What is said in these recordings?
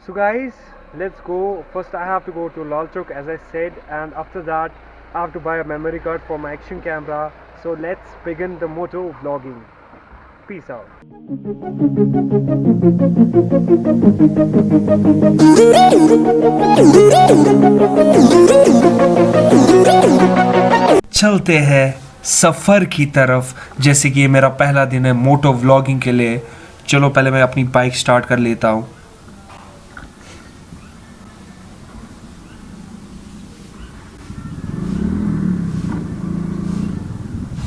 So guys, let's go. First I have to go to Lal Chowk as I said, and after that I have to buy a memory card for my action camera. So let's begin the moto vlogging. Peace out. चलते हैं सफ़र की तरफ। जैसे कि ये मेरा पहला दिन है मोटो व्लॉगिंग के लिए। चलो पहले मैं अपनी बाइक स्टार्ट कर लेता हूँ।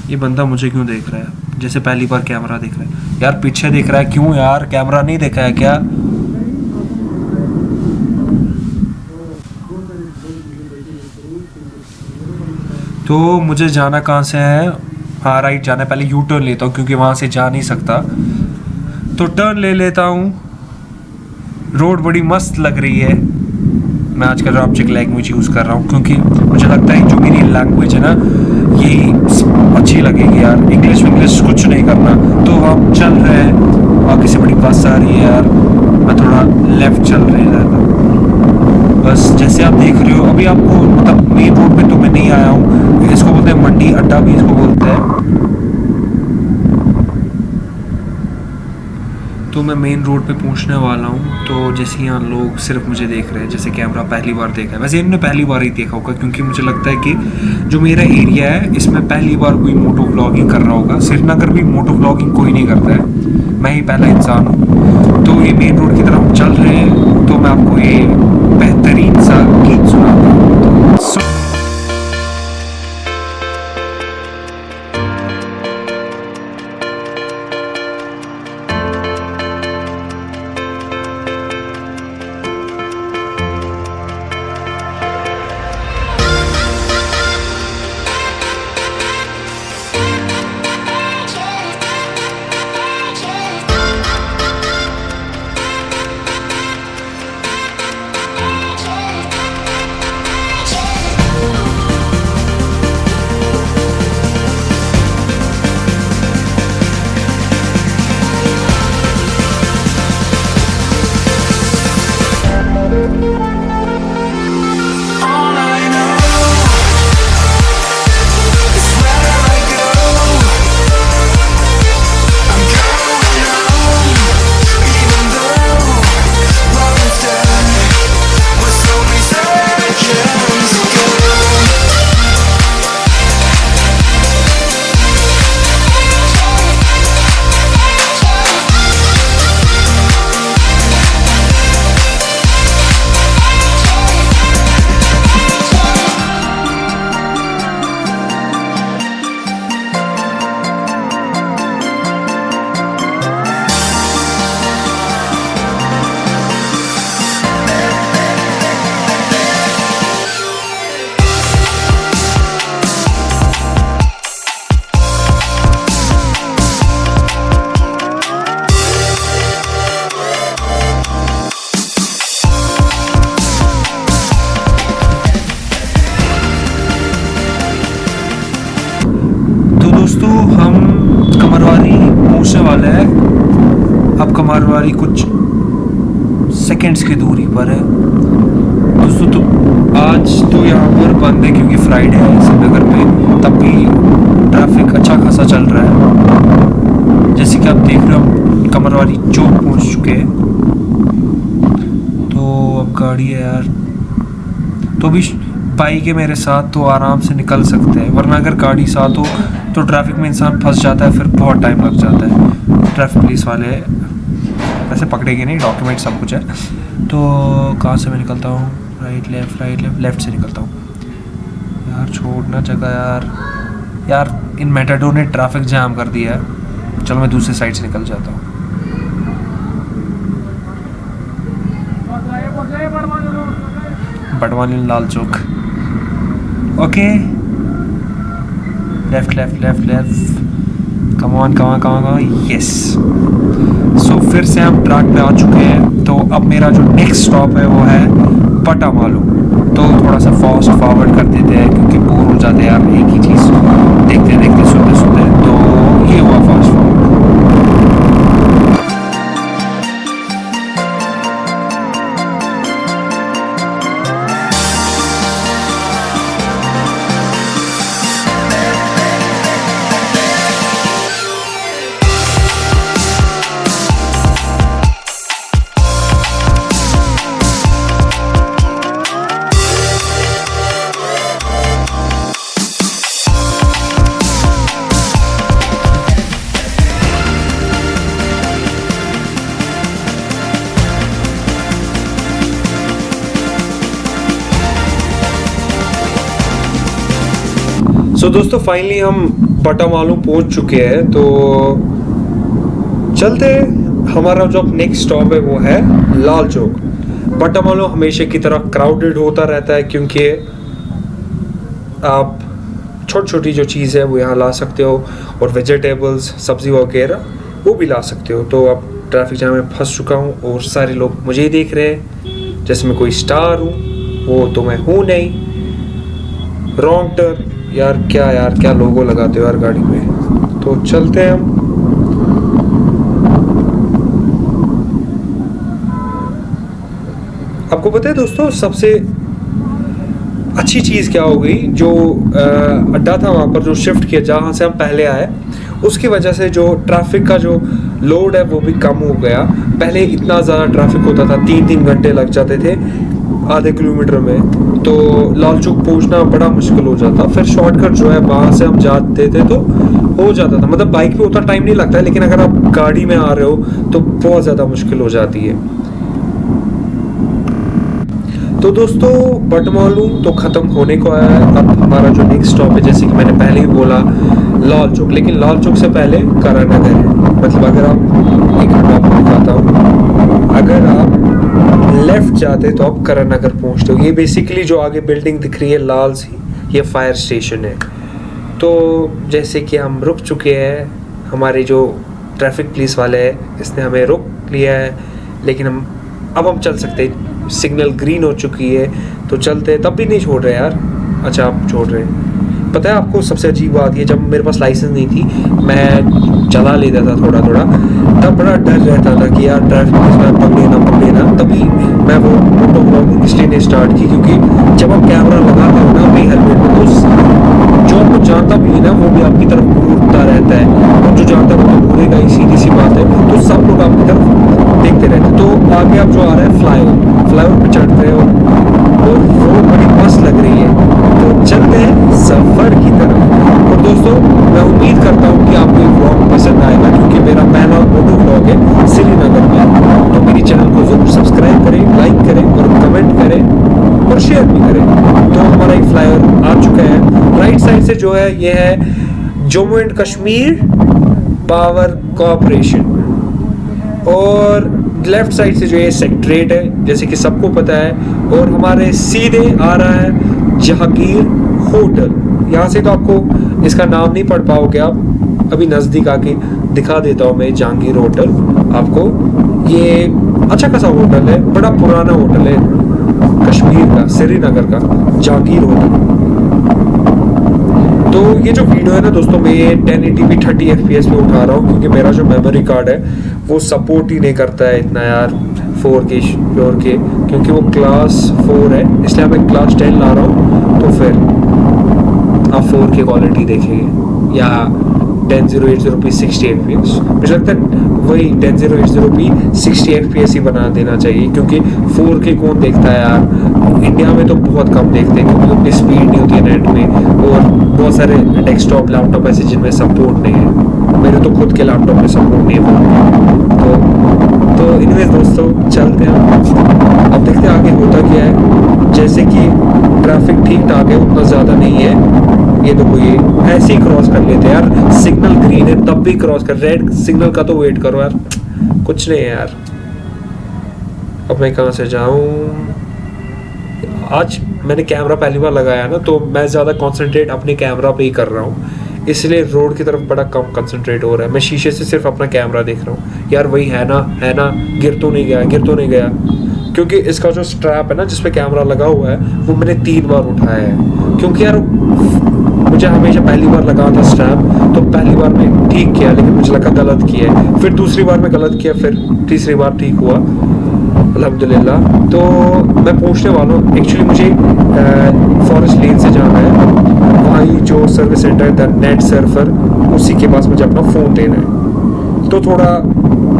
ये बंदा मुझे क्यों देख रहा है? जैसे पहली बार कैमरा देख रहा है। यार पीछे देख रहा है क्यों? यार कैमरा नहीं देखा है क्या? तो मुझे जाना कहाँ से है? हाँ राइट जाना है। पहले यू टर्न लेता हूँ क्योंकि वहाँ से जा नहीं सकता, तो टर्न ले लेता हूँ। रोड बड़ी मस्त लग रही है। मैं आजकल ऑब्जेक्ट लैंग्वेज यूज़ कर रहा हूँ क्योंकि मुझे लगता है जो मेरी लैंग्वेज है ना यही अच्छी लगेगी यार। इंग्लिश विंग्लिश कुछ नहीं करना। तो हम चल रहे हैं, आगे से बड़ी बस आ रही है यार। मैं थोड़ा लेफ्ट चल रहे ज़्यादा। बस जैसे आप देख रहे हो अभी आपको, मतलब मेन रोड पे तो मैं नहीं आया हूँ। इसको बोलते हैं मंडी अड्डा भी इसको बोलते हैं। तो मैं मेन रोड पे पहुंचने वाला हूँ। तो जैसे यहाँ लोग सिर्फ मुझे देख रहे हैं, जैसे कैमरा पहली बार देखा है। वैसे इन्होंने पहली बार ही देखा होगा क्योंकि मुझे लगता है कि जो मेरा एरिया है इसमें पहली बार कोई मोटो व्लॉगिंग कर रहा होगा। श्रीनगर भी मोटो व्लॉगिंग कोई नहीं करता है, मैं ही पहला इंसान हूँ। तो ये मेन रोड की तरफ हम चल रहे हैं, तो मैं आपको ये बेहतरीन सा गीत सुनाता हूँ। दोस्तों हम कमरवारी पहुंचने वाले हैं। अब कमरवारी कुछ सेकंड्स की दूरी पर है दोस्तों। तो आज तो यहाँ पर बंद है क्योंकि फ्राइडे है श्रीनगर में, तब भी ट्रैफिक अच्छा खासा चल रहा है। जैसे कि आप देख रहे हो कमरवारी चौक पहुँच चुके हैं। तो अब गाड़ी है यार, तो भी बाइक है मेरे साथ तो आराम से निकल सकते हैं, वरना अगर गाड़ी साथ हो तो ट्रैफिक में इंसान फंस जाता है, फिर बहुत टाइम लग जाता है। ट्रैफिक पुलिस वाले वैसे पकड़ेंगे नहीं, डॉक्यूमेंट सब कुछ है। तो कहाँ से मैं निकलता हूँ? राइट लेफ्ट लेफ्ट से निकलता हूँ। यार छोड़ना जगह यार इन मेटाडोर ने ट्रैफिक जाम कर दिया है। चलो मैं दूसरी साइड से निकल जाता हूँ। Batwani Lal Chowk. Okay left come on yes. So फिर से हम ट्रैक पे आ चुके हैं। तो अब मेरा जो नेक्स्ट स्टॉप है वो है पटामालू। तो थोड़ा सा फास्ट फॉरवर्ड कर देते हैं क्योंकि बोर हो जाते हैं यार एक ही चीज़ देखते देखते सुनते। तो ये हुआ फास्ट फॉरवर्ड। सो दोस्तों फाइनली हम बटामालू पहुंच चुके हैं, तो चलते हमारा जो नेक्स्ट स्टॉप है वो है लाल चौक। बटामालू हमेशा की तरह क्राउडेड होता रहता है क्योंकि आप छोटी छोटी जो चीज़ है वो यहाँ ला सकते हो और वेजिटेबल्स सब्ज़ी वगैरह वो भी ला सकते हो। तो अब ट्रैफिक जाम में फंस चुका हूँ और सारे लोग मुझे ही देख रहे हैं जैसे मैं कोई स्टार हूँ, वो तो मैं हूँ नहीं। रॉन्ग टर्न यार, क्या लोगो लगाते हो यार गाड़ी पे। तो चलते हैं हम। आपको पता है दोस्तों सबसे अच्छी चीज़ क्या हो गई, जो अड्डा था वहाँ पर जो शिफ्ट किया जहाँ से हम पहले आए, उसकी वजह से जो ट्रैफिक का जो लोड है वो भी कम हो गया। पहले इतना ज़्यादा ट्रैफिक होता था, 3 घंटे लग जाते थे आधे किलोमीटर में, तो लाल चौक पहुँचना बड़ा मुश्किल हो जाता। फिर शॉर्टकट जो है वहाँ से हम जाते थे तो हो जाता था, मतलब बाइक पे उतना टाइम नहीं लगता है, लेकिन अगर आप गाड़ी में आ रहे हो तो बहुत ज़्यादा मुश्किल हो जाती है। तो दोस्तों बटामालू तो ख़त्म होने को आया है। अब हमारा जो नेक्स्ट स्टॉप है, जैसे कि मैंने पहले ही बोला, लाल चौक। लेकिन लाल चौक से पहले करानगर है। मतलब अगर आप, एक मिनट आपको दिखाता हूँ, अगर आप लेफ्ट जाते तो आप करानगर पहुँचते हो। ये बेसिकली जो आगे बिल्डिंग दिख रही है लाल सी, ये फायर स्टेशन है। तो जैसे कि हम रुक चुके हैं, हमारे जो ट्रैफिक पुलिस वाले हैं इसने हमें रोक लिया है, लेकिन अब हम चल सकते हैं। सिग्नल ग्रीन हो चुकी है तो चलते हैं। तब भी नहीं छोड़ रहे यार। अच्छा आप छोड़ रहे हैं। पता है आपको सबसे अजीब बात ये, जब मेरे पास लाइसेंस नहीं थी मैं चला लेता था थोड़ा थोड़ा, तब बड़ा डर रहता था कि यार ट्रैफिक पुलिस में पकड़े ना। तभी मैं वो मोटो व्लॉगिंग इसलिए नहीं स्टार्ट की, क्योंकि जब आप कैमरा लगाते हो ना अपने हेलमेट में, तो जो आपको जानता भी है ना वो भी आपकी तरफ घूरता रहता है, और जो जानता है वो तो घूरेगा ही, सीधी सी बात है। तो सब लोग आपकी तरफ देखते रहते हैं। तो आगे आप जो आ रहा है फ्लाईओवर पे चढ़ते हैं और रोड बड़ी मस्त लग रही है। तो चलते हैं सफर की तरफ। और दोस्तों मैं उम्मीद करता हूँ कि आपको ये व्लॉग पसंद आएगा, क्योंकि मेरा पहला मोटो व्लॉग है श्रीनगर में। तो मेरी चैनल को जरूर सब्सक्राइब करें, लाइक करें और कमेंट करें और शेयर भी करें। तो हमारा एक फ्लाईओवर आ चुका है। राइट साइड से जो है ये है Jammu and Kashmir power corporation, और लेफ्ट साइड से जो है सेक्रेटरीट है जैसे कि सबको पता है, और हमारे सीधे आ रहा है जहांगीर होटल। यहाँ से तो आपको इसका नाम नहीं पढ़ पाओगे आप, अभी नज़दीक आके दिखा देता हूँ मैं जहांगीर होटल आपको। ये अच्छा खासा होटल है, बड़ा पुराना होटल है कश्मीर का, श्रीनगर का जहांगीर होटल। तो ये जो वीडियो है ना दोस्तों, मैं ये 1080p 30 fps पे उठा रहा हूँ, क्योंकि मेरा जो मेमोरी कार्ड है वो सपोर्ट ही नहीं करता है इतना यार 4K, क्योंकि वो क्लास 4 है, इसलिए मैं क्लास 10 ला रहा हूँ। तो फिर आप 4K क्वालिटी देखेंगे या 10080p 60 fps। मुझे लगता है वही 10080p 60 fps ही बना देना चाहिए, क्योंकि 4K कौन देखता है यार। इंडिया में तो बहुत कम देखते हैं क्योंकि उतनी स्पीड नहीं होती है नेट में, और बहुत सारे डेस्कटॉप लैपटॉप ऐसे जिनमें सपोर्ट नहीं है। मेरे तो खुद के लैपटॉप में सपोर्ट नहीं है। तो इनवेज दोस्तों चलते हैं, अब देखते हैं आगे होता क्या है। जैसे कि ट्रैफिक ठीक ठाक है, उतना ज़्यादा नहीं है। ये देखो ये ऐसे ही क्रॉस कर लेते हैं यार, सिग्नल ग्रीन है तब भी क्रॉस कर। रेड सिग्नल का तो वेट करो यार, कुछ नहीं है यार। अब मैं कहाँ से जाऊँ? आज मैंने कैमरा पहली बार लगाया ना, तो मैं ज़्यादा कंसंट्रेट अपने कैमरा पे ही कर रहा हूँ, इसलिए रोड की तरफ बड़ा कम कंसंट्रेट हो रहा है। मैं शीशे से सिर्फ अपना कैमरा देख रहा हूँ। यार वही है ना, गिर तो नहीं गया, क्योंकि इसका जो स्ट्रैप है ना जिस पे कैमरा लगा हुआ है वो मैंने 3 बार उठाया है, क्योंकि यार मुझे हमेशा पहली बार लगा था स्ट्रैप, तो पहली बार मैं ठीक किया, लेकिन मुझे लगा गलत किया है। फिर दूसरी बार मैं गलत किया, फिर तीसरी बार ठीक हुआ अल्हम्दुलिल्लाह। तो मैं पहुंचने वाला हूँ। एक्चुअली मुझे फॉरेस्ट लेन से जाना है, वहीं जो सर्विस सेंटर है द नेट सर्फर, उसी के पास मुझे अपना फ़ोन देना है। तो थोड़ा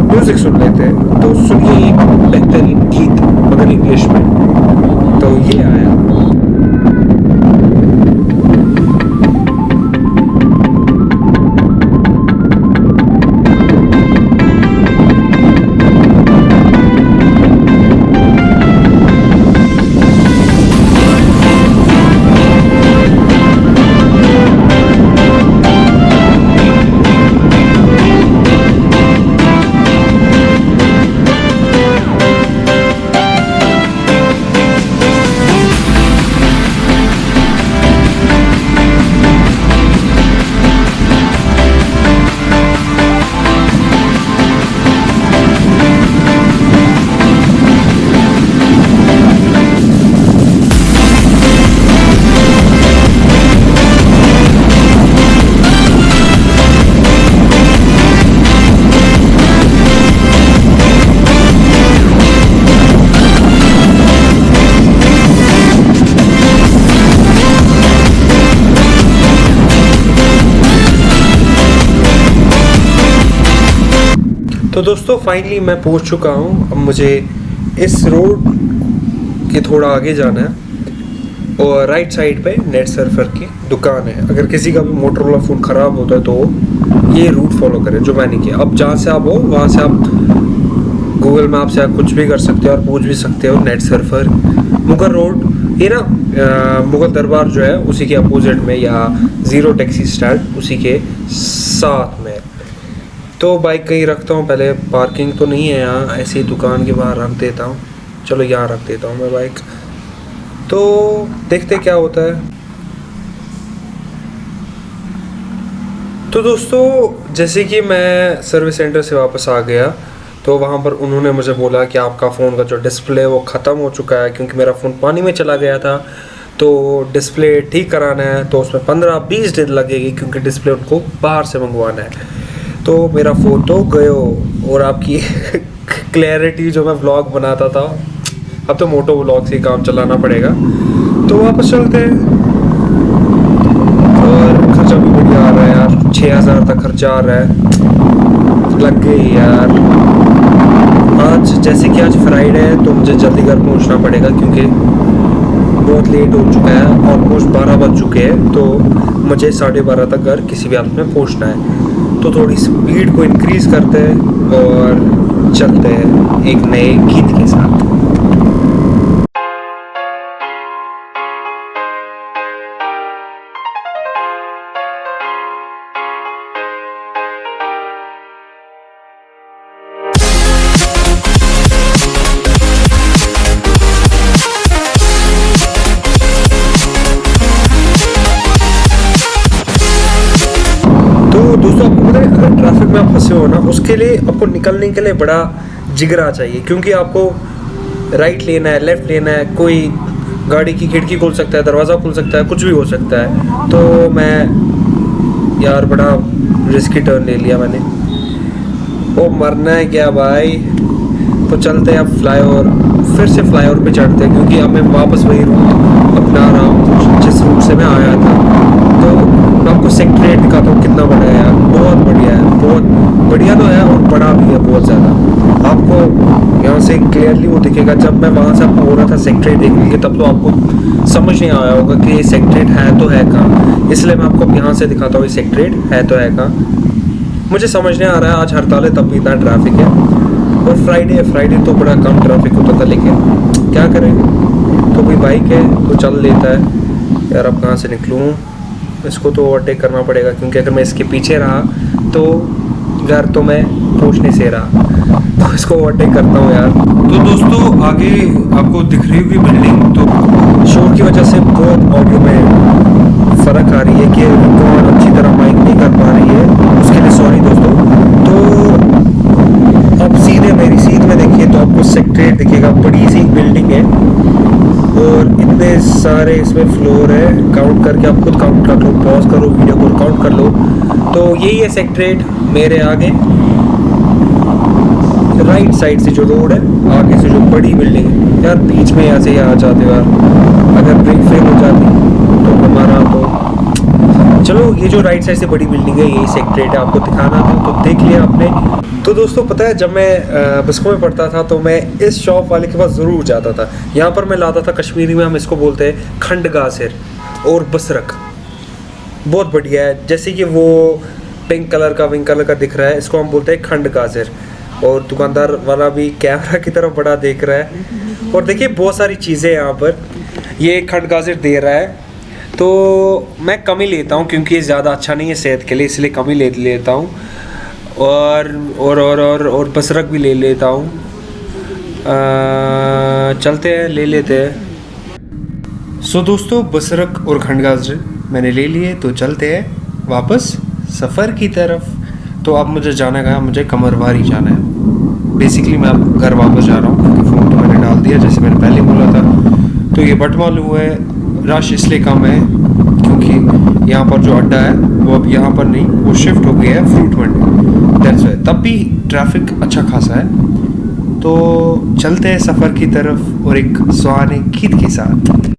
म्यूज़िक सुन लेते हैं। तो सुनिए एक बेहतरीन गीत मगर इंग्लिश में। तो ये आया तो दोस्तों फाइनली मैं पहुंच चुका हूं। अब मुझे इस रोड के थोड़ा आगे जाना है और राइट साइड पे नेट सर्फर की दुकान है। अगर किसी का भी मोटरोला फ़ोन ख़राब होता है तो ये रूट फॉलो करें जो मैंने किया। अब जहाँ से आप हो वहाँ से आप गूगल मैप से आप कुछ भी कर सकते हो और पूछ भी सकते हो नेट सर्फर मुगल रोड, ये ना मुगल दरबार जो है उसी के अपोजिट में, या ज़ीरो टैक्सी स्टैंड उसी के साथ में। तो बाइक कहीं रखता हूँ, पहले पार्किंग तो नहीं है यहाँ, ऐसे ही दुकान के बाहर रख देता हूँ। चलो यहाँ रख देता हूँ मैं बाइक, तो देखते क्या होता है। तो दोस्तों जैसे कि मैं सर्विस सेंटर से वापस आ गया तो वहाँ पर उन्होंने मुझे बोला कि आपका फ़ोन का जो डिस्प्ले है वो ख़त्म हो चुका है, क्योंकि मेरा फ़ोन पानी में चला गया था। तो डिस्प्ले ठीक कराना है तो उसमें 15-20 दिन लगेगी, क्योंकि डिस्प्ले उनको बाहर से मंगवाना है। तो मेरा फ़ोन तो गयो, और आपकी क्लैरिटी जो मैं व्लॉग बनाता था, अब तो मोटो व्लॉग से काम चलाना पड़ेगा। तो वापस चलते हैं, और खर्चा भी बढ़िया आ रहा है यार, 6000 तक खर्चा आ रहा है, लग गई यार। आज जैसे कि आज फ्राइडे है तो मुझे जल्दी घर पहुंचना पड़ेगा, क्योंकि बहुत लेट हो चुका है, ऑलमोस्ट 12 बज चुके हैं। तो मुझे 12:30 तक घर किसी भी हालत में पहुंचना है। तो थोड़ी स्पीड को इंक्रीज़ करते हैं और चलते हैं एक नए गीत के साथ। दोस्तों आपको पता है, अगर ट्रैफिक में आप फंसे हो ना, उसके लिए आपको निकलने के लिए बड़ा जिगरा चाहिए, क्योंकि आपको राइट लेना है, लेफ़्ट लेना है, कोई गाड़ी की खिड़की खोल सकता है, दरवाज़ा खोल सकता है, कुछ भी हो सकता है। तो मैं यार बड़ा रिस्की टर्न ले लिया मैंने। ओ मरना है क्या भाई। तो चलते हैं अब फ्लाईओवर, फिर से फ्लाईओवर पे चढ़ते हैं, क्योंकि अब मैं वापस वही रूट अपना रहा हूँ जिस रूट से मैं आया था। तो मैं आपको सेक्रेट दिखाता हूँ कितना बड़ा है यार, बहुत बढ़िया है, बहुत बढ़िया तो है और बड़ा भी है बहुत ज़्यादा। आपको यहाँ से क्लियरली वो दिखेगा। जब मैं वहाँ से आपको हो रहा था सेक्रेट देखने के, तब तो आपको समझ नहीं आया होगा कि ये सेक्रेट है तो है कहाँ, इसलिए मैं आपको यहाँ से दिखाता हूँ ये सेक्रेट है तो है कहाँ। मुझे समझ नहीं आ रहा है, आज हड़ताल है तब भी इतना ट्रैफिक है, और फ्राइडे तो बड़ा कम ट्रैफिक होता था, लेकिन क्या करें। तो कोई बाइक है तो चल लेता है यार। अब कहाँ से निकलूँ, इसको तो ओवरटेक करना पड़ेगा, क्योंकि अगर मैं इसके पीछे रहा तो घर तो मैं पहुँचने से रहा, तो इसको ओवरटेक करता हूँ यार। तो दोस्तों आगे आपको दिख रही होगी बिल्डिंग, तो शोर की वजह से बहुत ऑडियो में फ़र्क आ रही है कि रिकॉर्ड अच्छी तरह माइक नहीं कर पा रही है, उसके लिए सॉरी दोस्तों। तो अब सीधे मेरी सीध में देखिए तो आपको सेक्रेट दिखेगा, बड़ी सी बिल्डिंग है और इतने सारे इसमें फ्लोर है। काउंट करके आप खुद काउंट कर लो, पॉज करो वीडियो को, काउंट कर लो। तो यही है सेक्रेट मेरे आगे, राइट साइड से जो रोड है, आगे से जो बड़ी बिल्डिंग है। यार बीच में ऐसे ही आ जाते हो यार, अगर ब्रेक फेल हो जाती तो हमारा तो चलो। ये जो राइट साइड से बड़ी बिल्डिंग है यही सेक्रेट है, आपको दिखाना था तो देख लिया आपने। तो दोस्तों पता है, जब मैं बिस्को में पढ़ता था तो मैं इस शॉप वाले के पास ज़रूर जाता था। यहाँ पर मैं लाता था, कश्मीरी में हम इसको बोलते हैं खंड गासिर और बसरक, बहुत बढ़िया है। जैसे कि वो पिंक कलर का विंक कलर का दिख रहा है, इसको हम बोलते हैं खंड गाजर। और दुकानदार वाला भी कैमरा की तरफ बड़ा देख रहा है। और देखिए बहुत सारी चीज़ें यहाँ पर, ये खंड गाजर दे रहा है तो मैं कम ही लेता हूँ, क्योंकि ये ज़्यादा अच्छा नहीं है सेहत के लिए, इसलिए कम ही लेता हूँ। और बसरक भी ले लेता हूँ। चलते हैं, ले लेते हैं। सो दोस्तों बसरक और खंड गाजर मैंने ले लिए, तो चलते हैं वापस सफ़र की तरफ। तो अब मुझे जाना है, मुझे कमरवारी जाना है। बेसिकली मैं अब घर वापस जा रहा हूँ, क्योंकि फ़ोन तो मैंने डाल दिया जैसे मैंने पहले बोला था। तो ये बट मालूम है रश इसलिए कम है क्योंकि यहाँ पर जो अड्डा है वो अब यहाँ पर नहीं, वो शिफ्ट हो गया है फ्रूट मंडी, दैट्स व्हाई। तब भी ट्रैफिक अच्छा खासा है। तो चलते हैं सफ़र की तरफ और एक सुहाने गीत के साथ।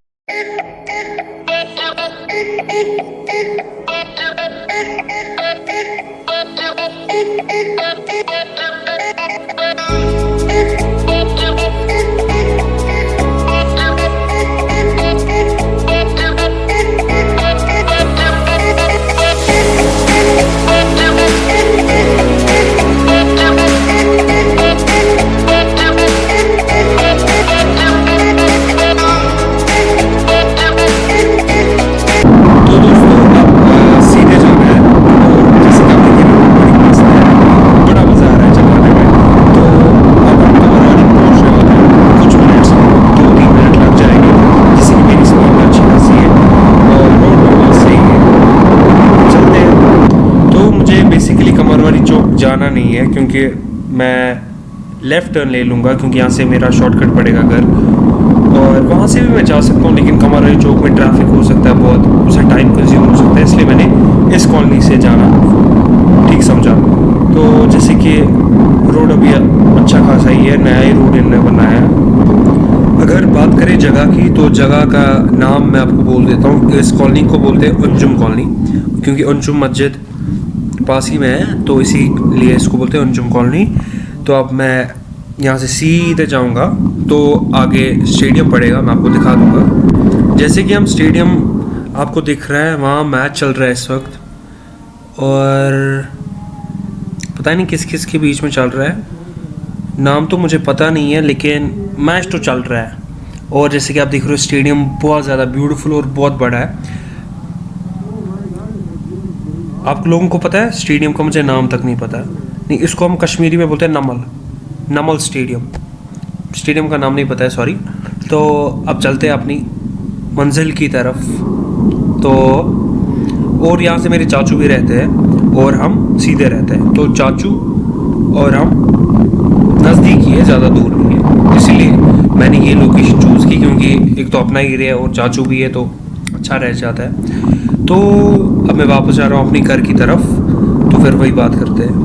के मैं लेफ़्ट टर्न ले लूँगा क्योंकि यहाँ से मेरा शॉर्टकट पड़ेगा घर, और वहाँ से भी मैं जा सकता हूँ, लेकिन कमर चौक में ट्रैफिक हो सकता है बहुत, उसे टाइम कंज्यूम हो सकता है, इसलिए मैंने इस कॉलोनी से जाना ठीक समझा। तो जैसे कि रोड अभी अच्छा खासा ही है, नया ही रोड इन्होंने बनाया है। अगर बात करें जगह की, तो जगह का नाम मैं आपको बोल देता हूँ। इस कॉलोनी को बोलते हैं अंजुम कॉलोनी, क्योंकि अंजुम मस्जिद पास ही में है, तो इसीलिए इसको बोलते हैं अंजुम कॉलोनी। तो अब मैं यहाँ से सीधे जाऊँगा तो आगे स्टेडियम पड़ेगा, मैं आपको दिखा दूँगा। जैसे कि हम स्टेडियम आपको दिख रहा है, वहाँ मैच चल रहा है इस वक्त, और पता नहीं किस किस के बीच में चल रहा है, नाम तो मुझे पता नहीं है, लेकिन मैच तो चल रहा है। और जैसे कि आप देख रहे हो, स्टेडियम बहुत ज़्यादा ब्यूटीफुल और बहुत बड़ा है। आप लोगों को पता है स्टेडियम का? मुझे नाम तक नहीं पता। नहीं, इसको हम कश्मीरी में बोलते हैं नमल स्टेडियम। स्टेडियम का नाम नहीं पता है, सॉरी। तो अब चलते हैं अपनी मंजिल की तरफ। तो और यहाँ से मेरे चाचू भी रहते हैं और हम सीधे रहते हैं, तो चाचू और हम नज़दीक ही है, ज़्यादा दूर नहीं है, इसीलिए मैंने ये लोकेशन चूज़ की, क्योंकि एक तो अपना एरिया है और चाचू भी है, तो अच्छा रह जाता है। तो अब मैं वापस जा रहा हूँ अपनी घर की तरफ, तो फिर वही बात करते हैं।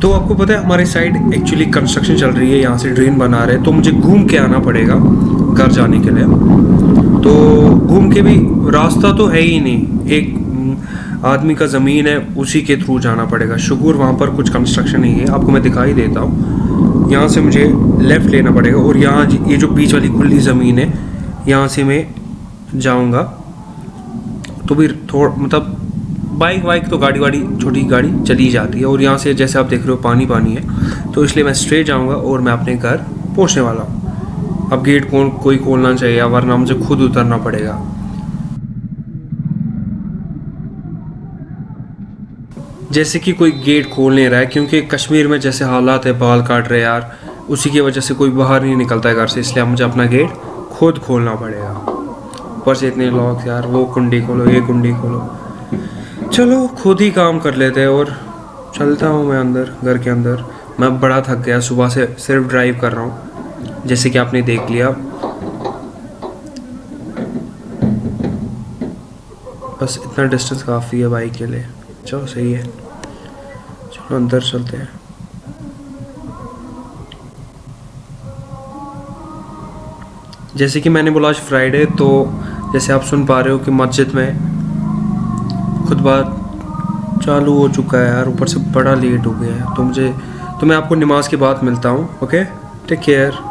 तो आपको पता है हमारे साइड एक्चुअली कंस्ट्रक्शन चल रही है, यहाँ से ड्रेन बना रहे हैं, तो मुझे घूम के आना पड़ेगा घर जाने के लिए। तो घूम के भी रास्ता तो है ही नहीं, एक आदमी का ज़मीन है, उसी के थ्रू जाना पड़ेगा। शुक्र वहाँ पर कुछ कंस्ट्रक्शन नहीं है, आपको मैं दिखाई देता हूँ। यहाँ से मुझे लेफ़्ट लेना पड़ेगा, और यहाँ ये जो बीच वाली खुली ज़मीन है, यहाँ से मैं जाऊँगा। तो भी थोड़ा मतलब बाइक वाइक तो गाड़ी छोटी गाड़ी चली जाती है, और यहाँ से जैसे आप देख रहे हो पानी है, तो इसलिए मैं स्ट्रेट जाऊँगा और मैं अपने घर पहुँचने वाला हूँ। अब गेट कोई खोलना चाहिए, वरना मुझे खुद उतरना पड़ेगा। जैसे कि कोई गेट खोल नहीं रहा है, क्योंकि कश्मीर में जैसे हालात है, बाल काट रहे यार, उसी की वजह से कोई बाहर नहीं निकलता है घर से, इसलिए मुझे अपना गेट खुद खोलना पड़ेगा। ऊपर से इतने लॉक यार, वो कुंडी खोलो, ये कुंडी खोलो। चलो खुद ही काम कर लेते हैं, और चलता हूँ मैं अंदर, घर के अंदर। मैं बड़ा थक गया, सुबह से सिर्फ ड्राइव कर रहा हूँ, जैसे कि आपने देख लिया। बस इतना डिस्टेंस काफ़ी है बाइक के लिए। चलो सही है, चलो अंदर चलते हैं। जैसे कि मैंने बोला आज फ्राइडे, तो जैसे आप सुन पा रहे हो कि मस्जिद में खुतबा चालू हो चुका है यार, ऊपर से बड़ा लेट हो गया है। तो मैं आपको नमाज के बाद मिलता हूँ। Okay, take care.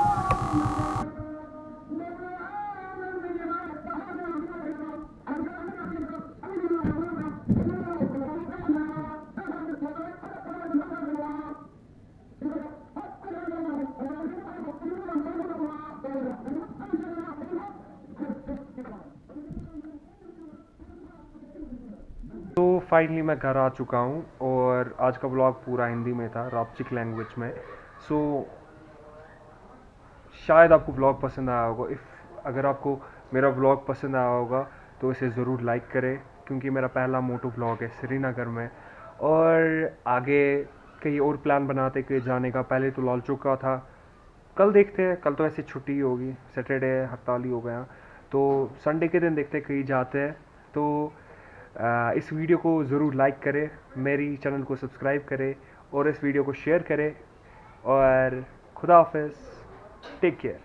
तो फाइनली मैं घर आ चुका हूँ, और आज का ब्लॉग पूरा हिंदी में था, रापचिक लैंग्वेज में। सो शायद आपको ब्लॉग पसंद आया होगा। अगर आपको मेरा ब्लॉग पसंद आया होगा तो इसे ज़रूर लाइक करें, क्योंकि मेरा पहला मोटो ब्लॉग है श्रीनगर में, और आगे कहीं और प्लान बनाते कहीं जाने का। पहले तो लाल चौक का था, कल देखते हैं, कल तो ऐसी छुट्टी होगी, सैटरडे हड़ताली हो गया, तो संडे के दिन देखते हैं कहीं जाते हैं। तो इस वीडियो को ज़रूर लाइक करें, मेरी चैनल को सब्सक्राइब करें, और इस वीडियो को शेयर करें, और खुदा हाफिज़, टेक केयर।